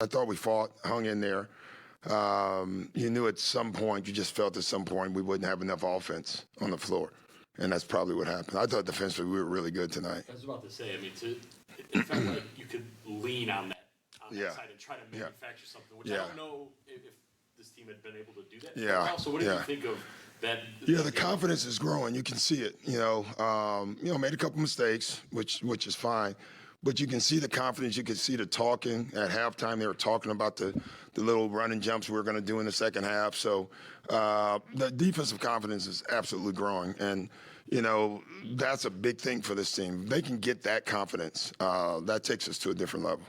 I thought we fought, hung in there. You knew at some point, you just felt at some point we wouldn't have enough offense on the floor. And that's probably what happened. I thought defensively we were really good tonight. I was about to say, I mean, it felt like you could lean on that side and try to manufacture something, which I don't know if this team had been able to do that. Yeah. So what did you think of that? Yeah, the confidence is growing. You can see it. Made a couple mistakes, which is fine. But you can see the confidence. You can see the talking. At halftime, they were talking about the little running jumps we were going to do in the second half. So the defensive confidence is absolutely growing. And, that's a big thing for this team. They can get that confidence. That takes us to a different level.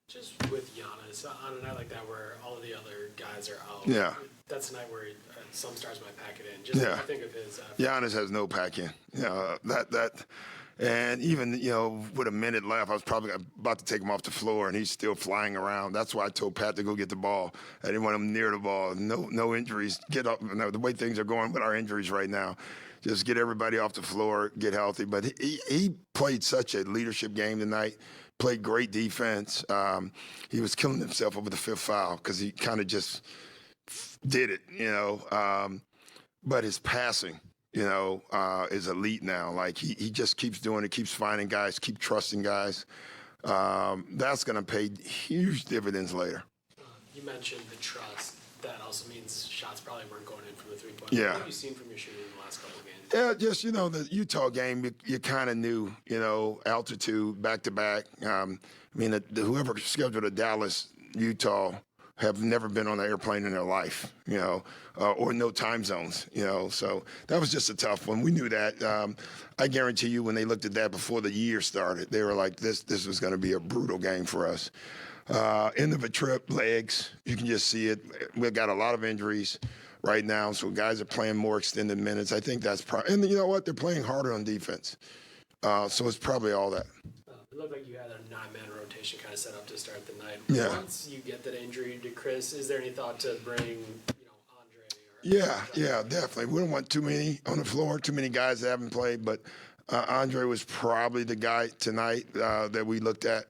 Just with Giannis, on a night like that where all of the other guys are out, that's a night where some stars might pack it in. Just I think of his. Giannis has no pack in. And even, with a minute left, I was probably about to take him off the floor, and he's still flying around. That's why I told Pat to go get the ball. I didn't want him near the ball. No injuries. Get up. The way things are going with our injuries right now, just get everybody off the floor, get healthy. But he played such a leadership game tonight, played great defense. He was killing himself over the fifth foul because he kind of just did it, But his passing, is elite now. Like he just keeps doing it, keeps finding guys, keep trusting guys. That's going to pay huge dividends later. You mentioned the trust. That also means shots probably weren't going in from the three-point. Yeah. What have you seen from your shooting in the last couple of games? Yeah, just, the Utah game, you kind of knew, altitude, back-to-back. Whoever scheduled a Dallas, Utah, have never been on an airplane in their life, or no time zones, So that was just a tough one. We knew that. I guarantee you when they looked at that before the year started, they were like, this was going to be a brutal game for us. End of a trip, legs, you can just see it. We've got a lot of injuries right now, so guys are playing more extended minutes. I think that's probably, and you know what? They're playing harder on defense. So it's probably all that. It looked like you had a 9-man rotation kind of set up to start the night. Yeah. Once you get that injury to Chris, is there any thought to bring, Andre? Yeah, definitely. We don't want too many on the floor, too many guys that haven't played, but Andre was probably the guy tonight that we looked at.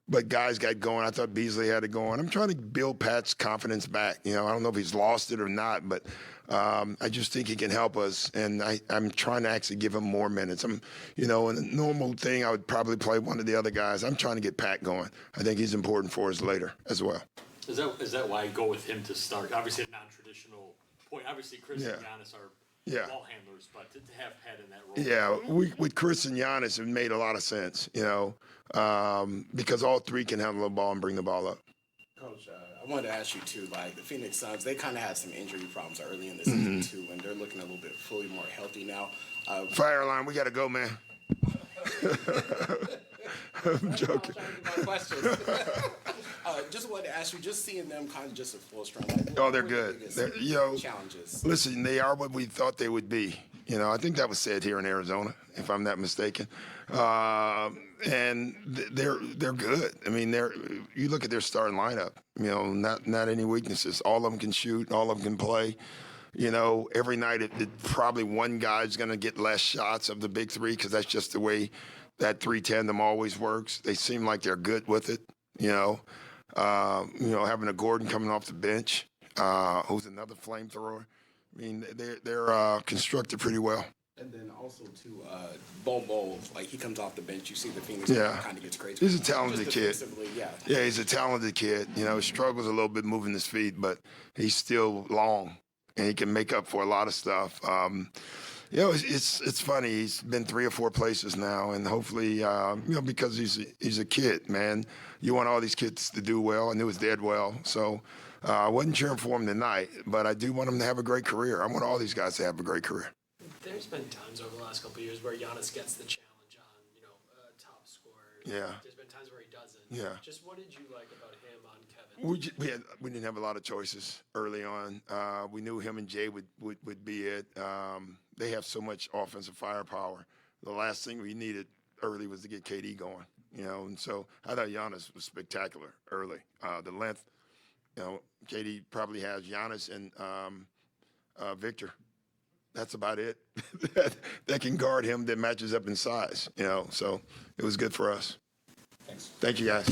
But guys got going. I thought Beasley had it going. I'm trying to build Pat's confidence back. I don't know if he's lost it or not, but I just think he can help us. And I'm trying to actually give him more minutes. In a normal thing, I would probably play one of the other guys. I'm trying to get Pat going. I think he's important for us later as well. Is that why I go with him to start? Obviously, a non-traditional point. Obviously, Chris and Giannis are ball handlers, but to have Pat in that role. Yeah, with Chris and Giannis, it made a lot of sense, because all three can handle the ball and bring the ball up. Coach, I wanted to ask you, too, like the Phoenix Suns, they kind of had some injury problems early in the season, too, and they're looking a little bit fully more healthy now. Fire alarm, we got to go, man. I'm joking. Just wanted to ask you, just seeing them kind of just at full strength. They're good. Challenges. Listen, they are what we thought they would be. I think that was said here in Arizona, if I'm not mistaken. And they're good. You look at their starting lineup. Not any weaknesses. All of them can shoot. All of them can play. Every night probably one guy's going to get less shots of the big three because that's just the way that 3 tandem always works. They seem like they're good with it. Having a Gordon coming off the bench, who's another flamethrower. They're constructed pretty well. And then also, too, Bol, like he comes off the bench, you see the Phoenix kind of gets crazy. He's a talented kid. Yeah, he's a talented kid. He struggles a little bit moving his feet, but he's still long, and he can make up for a lot of stuff. It's funny. He's been 3 or 4 places now, and hopefully, because he's a kid, man. You want all these kids to do well. I knew his dad well, so I wasn't cheering for him tonight, but I do want him to have a great career. I want all these guys to have a great career. There's been times over the last couple of years where Giannis gets the challenge on, top scorer. Yeah. There's been times where he doesn't. Yeah. Just what did you like about him on Kevin? We didn't have a lot of choices early on. We knew him and Jay would be it. They have so much offensive firepower. The last thing we needed early was to get KD going, and so I thought Giannis was spectacular early. The length, KD probably has Giannis and Victor. That's about it. that can guard him, that matches up in size, so it was good for us. Thanks. Thank you, guys.